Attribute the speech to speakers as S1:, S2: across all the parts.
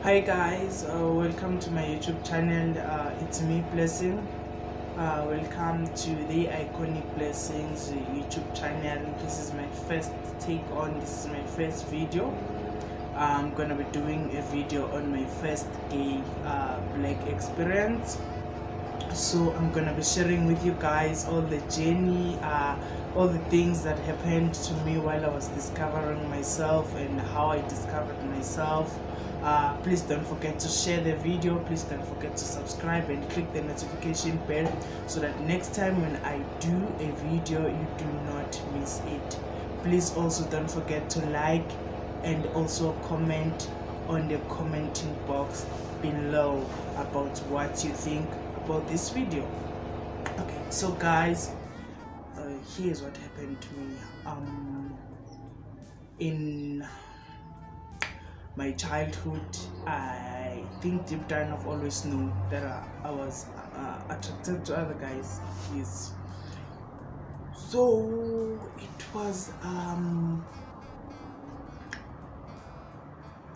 S1: Hi guys, welcome to my YouTube channel. It's me, Blessing. Welcome to the Iconic Blessings YouTube channel. This is my first this is my first video. I'm gonna be doing a video on my first gay black experience. So I'm gonna be sharing with you guys all the journey, all the things that happened to me while I was discovering myself and how I discovered myself. Please don't forget to share the video. Please don't forget to subscribe and click the notification bell so that next time when I do a video you do not miss it. Please also don't forget to like and also comment on the commenting box below about what you think about this video. Okay, so guys, here's what happened to me. In my childhood, I think deep down I've always known that I was attracted to other guys. Yes, so it was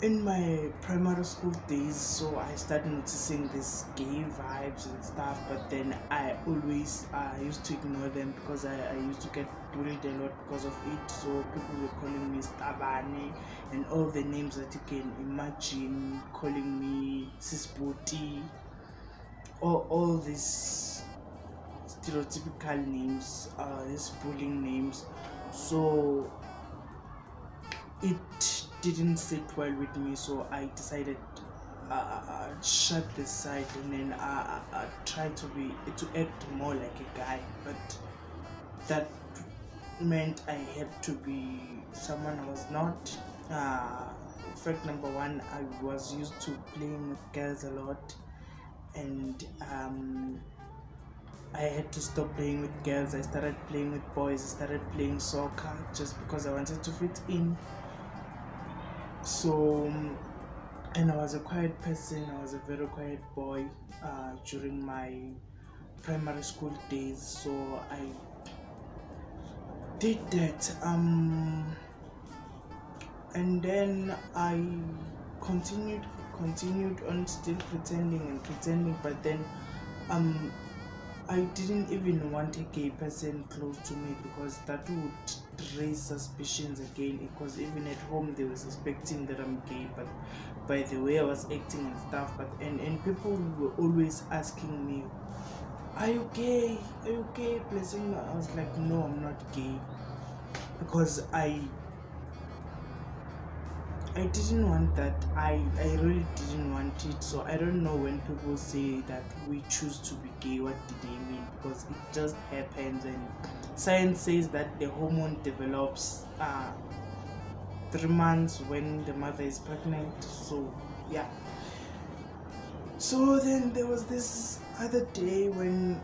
S1: in my primary school days, so I started noticing these gay vibes and stuff, but then I always used to ignore them because I used to get bullied a lot because of it. So people were calling me Stabane and all the names that you can imagine, calling me Sisputi, all these stereotypical names, these bullying names. So it didn't sit well with me, so I decided shut this side, and then try to act more like a guy, but that meant I had to be someone I was not. Fact number one, I was used to playing with girls a lot, and I had to stop playing with girls. I started playing with boys. I started playing soccer just because I wanted to fit in. So, and I was a quiet person. I was a very quiet boy during my primary school days. So I did that. And then I continued on still pretending, but then I didn't even want a gay person close to me because that would raise suspicions again, because even at home they were suspecting that I'm gay, but by the way I was acting and stuff. But and people were always asking me, are you gay, Blessing? I was like, no, I'm not gay, because I didn't want that. I really didn't want it. So I don't know, when people say that we choose to be gay, what do they mean? Because it just happens, and science says that the hormone develops 3 months when the mother is pregnant. So yeah. So then there was this other day when,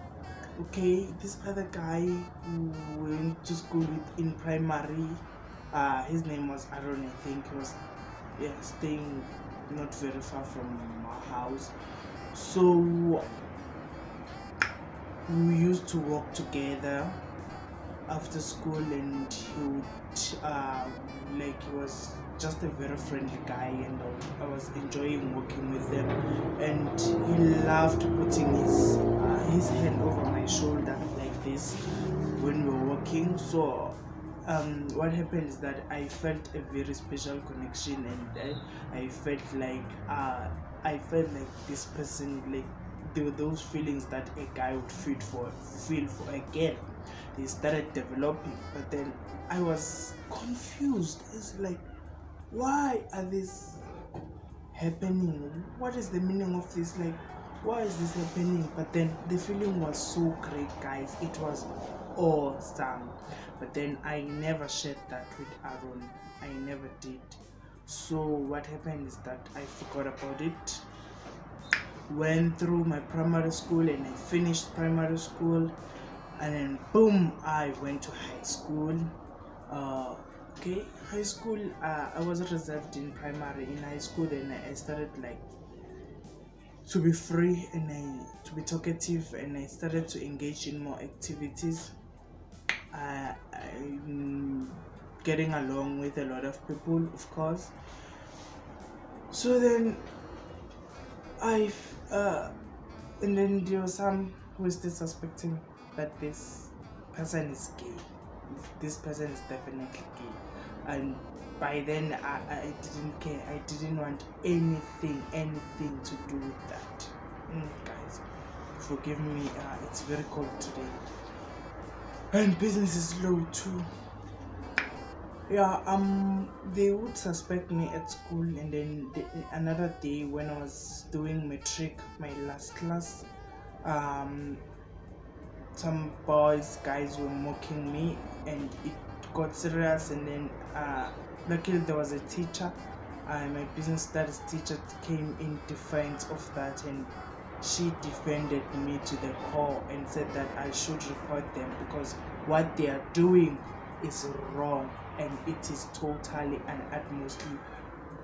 S1: okay, this other guy who went to school with in primary, his name was Aaron, I think. He was staying not very far from our house. So we used to walk together after school, and he would he was just a very friendly guy, and I was enjoying working with them. And he loved putting his hand over my shoulder like this when we were working. So what happened is that I felt a very special connection, and I felt like this person, like there were those feelings that a guy would feel for a girl. They started developing, but then I was confused. It's like, why are this happening? What is the meaning of this? Like, why is this happening? But then the feeling was so great, guys. It was awesome. But then I never shared that with Aaron. I never did. So what happened is that I forgot about it. Went through my primary school, and I finished primary school, and then boom, I went to high school. Okay, high school, I was reserved in primary. In high school, then I started like to be free, and to be talkative, and I started to engage in more activities. I'm getting along with a lot of people, of course. So then And then there was some who is still suspecting that this person is gay. This person is definitely gay. And by then I didn't care. I didn't want anything to do with that. Guys, forgive me, it's very cold today. And business is low too. Yeah, they would suspect me at school, and then another day when I was doing matric, my last class, some guys were mocking me, and it got serious. And then luckily there was a teacher, my business studies teacher, came in defense of that, and she defended me to the core and said that I should report them because what they are doing is wrong, and it is totally and utmostly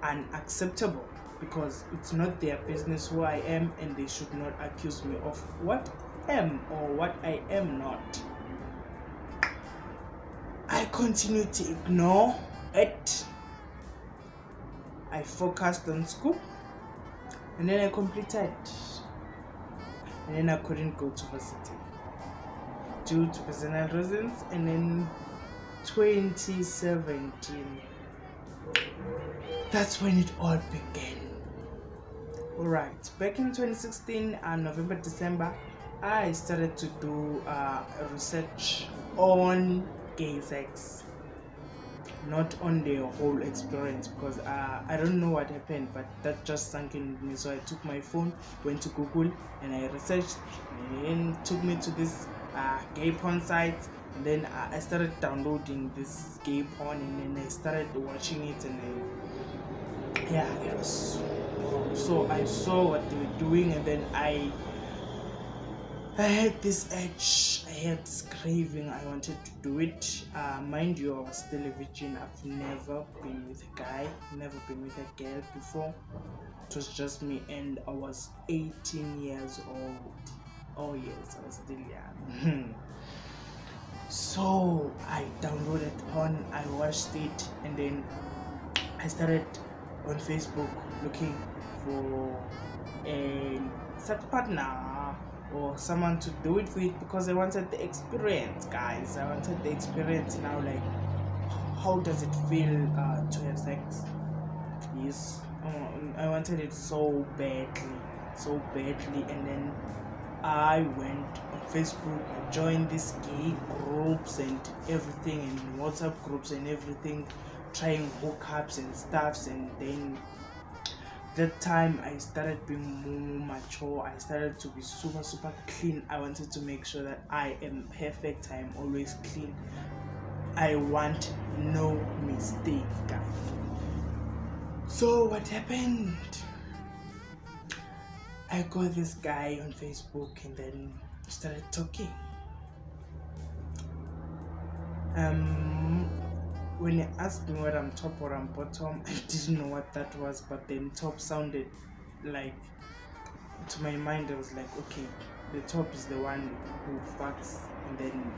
S1: unacceptable, because it's not their business who I am, and they should not accuse me of what I am or what I am not. I continued to ignore it. I focused on school, and then I completed, and then I couldn't go to varsity due to personal reasons. And then 2017, that's when it all began. Alright, back in 2016, November, December, I started to do research on gay sex, not on the whole experience, because I don't know what happened, but that just sank in me. So I took my phone, went to Google, and I researched, and then took me to this gay porn site. And then I started downloading this gay porn, and then I started watching it, and it was so I saw what they were doing, and then I had this urge, I had this craving, I wanted to do it. Mind you, I was still a virgin. I've never been with a guy, never been with a girl before. It was just me, and I was 18 years old. Oh yes, I was still young. So I downloaded porn, I watched it, and then I started on Facebook looking for a sex partner or someone to do it with, because I wanted the experience, guys. I wanted the experience now, like how does it feel to have sex? Yes, I wanted it so badly, and then I went on Facebook, I joined these gay groups and everything, and WhatsApp groups and everything, trying hookups and stuffs. And then that time I started being more mature. I started to be super clean. I wanted to make sure that I am perfect, I am always clean. I want no mistake, guys. So what happened? I got this guy on Facebook, and then started talking. When he asked me whether I'm top or I'm bottom, I didn't know what that was, but then top sounded like, to my mind I was like, okay, the top is the one who fucks, and then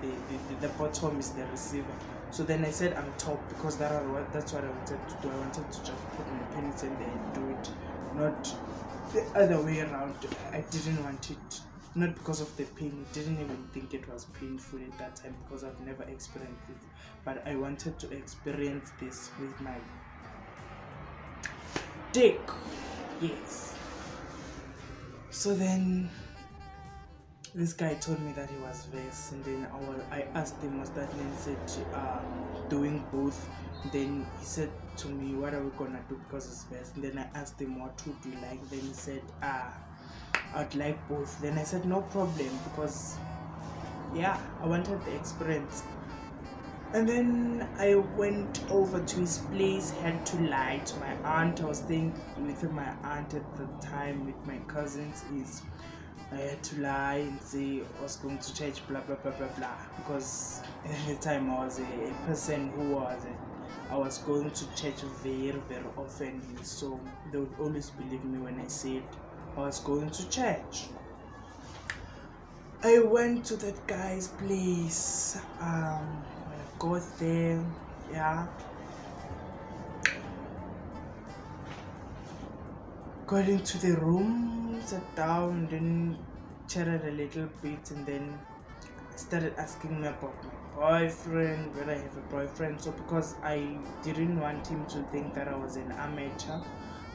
S1: the bottom is the receiver. So then I said I'm top, because that's what I wanted to do. I wanted to just put my penis in there and do it, not the other way around. I didn't want it, not because of the pain. I didn't even think it was painful at that time, because I've never experienced it, but I wanted to experience this with my dick. Yes. So then this guy told me that he was vexed, and then I asked him what's that, and he said doing both. Then he said to me, what are we gonna do, because it's vexed. And then I asked him, what would you like? Then he said I'd like both. Then I said no problem, because I wanted the experience. And then I went over to his place, had to lie to my aunt. I was staying with my aunt at the time with my cousins. I had to lie and say I was going to church, blah blah blah blah blah, because at the time I was a person who I was going to church very often, so they would always believe me when I said I was going to church. I went to that guy's place. When I got there, got into the room. sat down, then chatted a little bit, and then started asking me about my boyfriend, whether I have a boyfriend. So because I didn't want him to think that I was an amateur,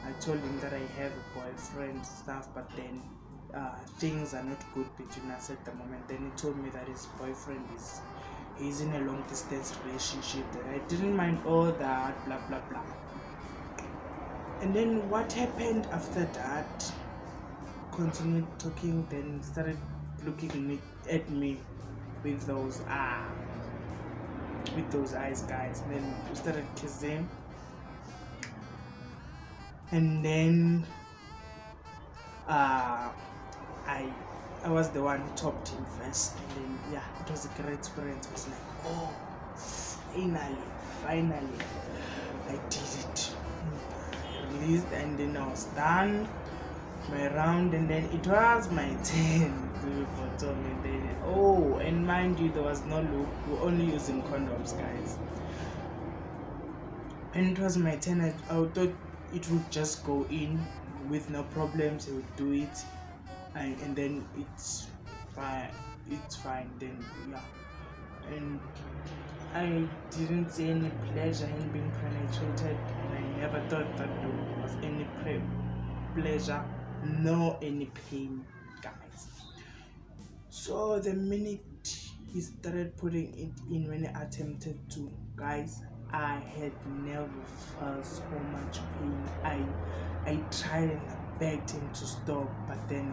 S1: I told him that I have a boyfriend stuff, but then things are not good between us at the moment. Then he told me that his boyfriend he's in a long distance relationship, that I didn't mind all that, blah blah blah. And then what happened after that, continued talking, then started looking at me with those eyes, guys. And then we started kissing, and then I was the one who topped him first, and then yeah, it was a great experience. I was like, oh, finally I did it. I released, and then I was done my round, and then it was my turn to bottom. And then, oh, and mind you, there was no loop, we're only using condoms, guys. And it was my turn. I thought it would just go in with no problems. He would do it, and then it's fine then, yeah. And I didn't see any pleasure in being penetrated, and I never thought that there was any pleasure, no any pain, guys. So the minute he started putting it in, when I attempted to, guys, I had never felt so much pain. I tried and I begged him to stop, but then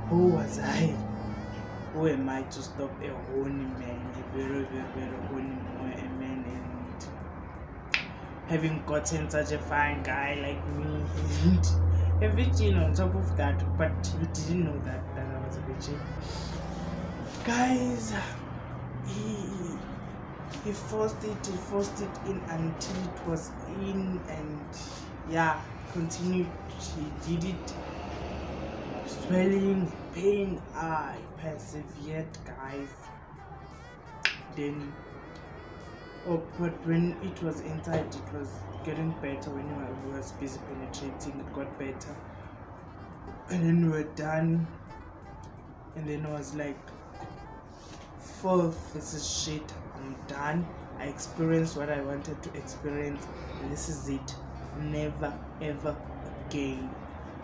S1: who was I? Who am I to stop a horny man, a very horny man, and having gotten such a fine guy like me, and a virgin on top of that? But he didn't know that I was a virgin, guys. He forced it in until it was in, and yeah, continued. He did it. Swelling, pain, I persevered, guys. Then, but when it was inside, it was getting better. When I was busy penetrating, it got better. And then we were done, and then I was like, this is shit, I'm done. I experienced what I wanted to experience, and this is it. Never ever again,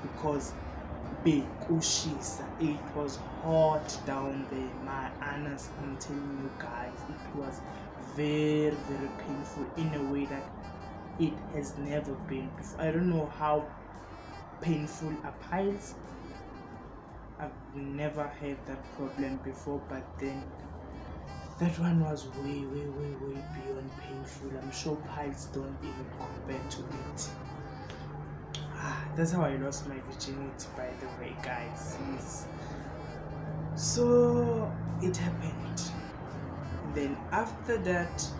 S1: because bekushisa, it was hot down there, my anus. I'm telling you guys, it was very painful in a way that it has never been before. I don't know how painful are piles. I've never had that problem before, but then that one was way beyond painful. I'm sure piles don't even compare to it. That's how I lost my virginity, by the way, guys. Yes. So it happened. Then after that,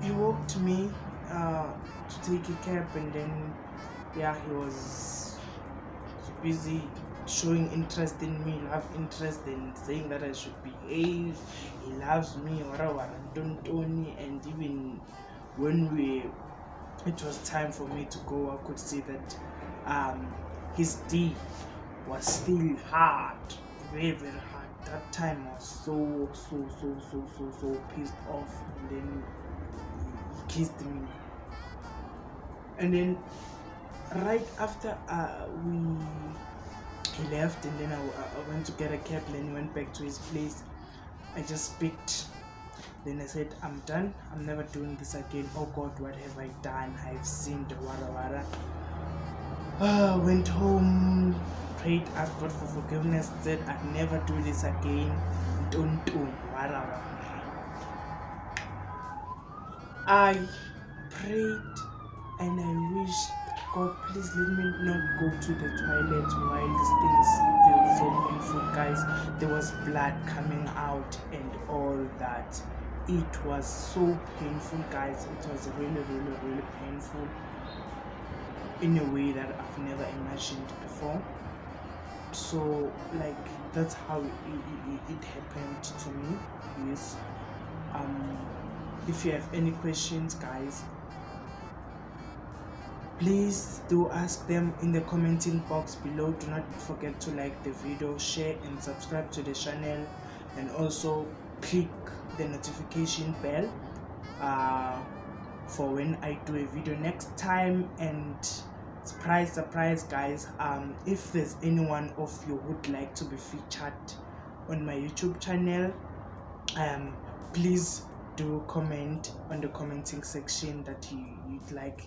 S1: he walked me to take a cab, and then yeah, he was busy showing interest in me, love interest, and saying that I should behave. He loves me, and even when it was time for me to go, I could see that his D was still hard, very hard. That time I was so pissed off, and then he kissed me. And then right after he left, and then I went to get a cab, and then he went back to his place. I just picked. Then I said, I'm done. I'm never doing this again. Oh God, what have I done? I've sinned. Wara. Went home, prayed, asked God for forgiveness, said I'd never do this again. Don't. Wara. I prayed and I wished, God, please let me not go to the toilet while this thing is still so painful, guys. There was blood coming out and all that. It was so painful, guys. It was really painful in a way that I've never imagined before. So like, that's how it happened to me. Yes. If you have any questions, guys, please do ask them in the commenting box below. Do not forget to like the video, share and subscribe to the channel, and also click the notification bell for when I do a video next time. And surprise guys, if there's anyone of you who would like to be featured on my YouTube channel, please do comment on the commenting section that you'd like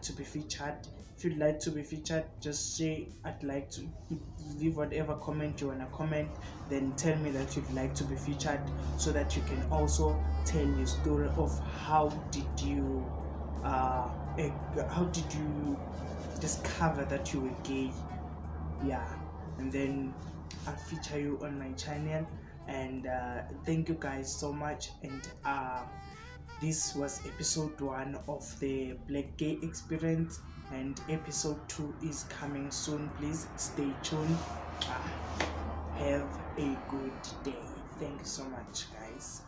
S1: to be featured. If you'd like to be featured, just say I'd like to, leave whatever comment you want to comment, then tell me that you'd like to be featured, so that you can also tell your story of how did you discover that you were gay. Yeah, and then I'll feature you on my channel. And thank you guys so much. And this was episode 1 of the Black Gay Experience, and episode 2 is coming soon. Please stay tuned. Have a good day. Thank you so much guys.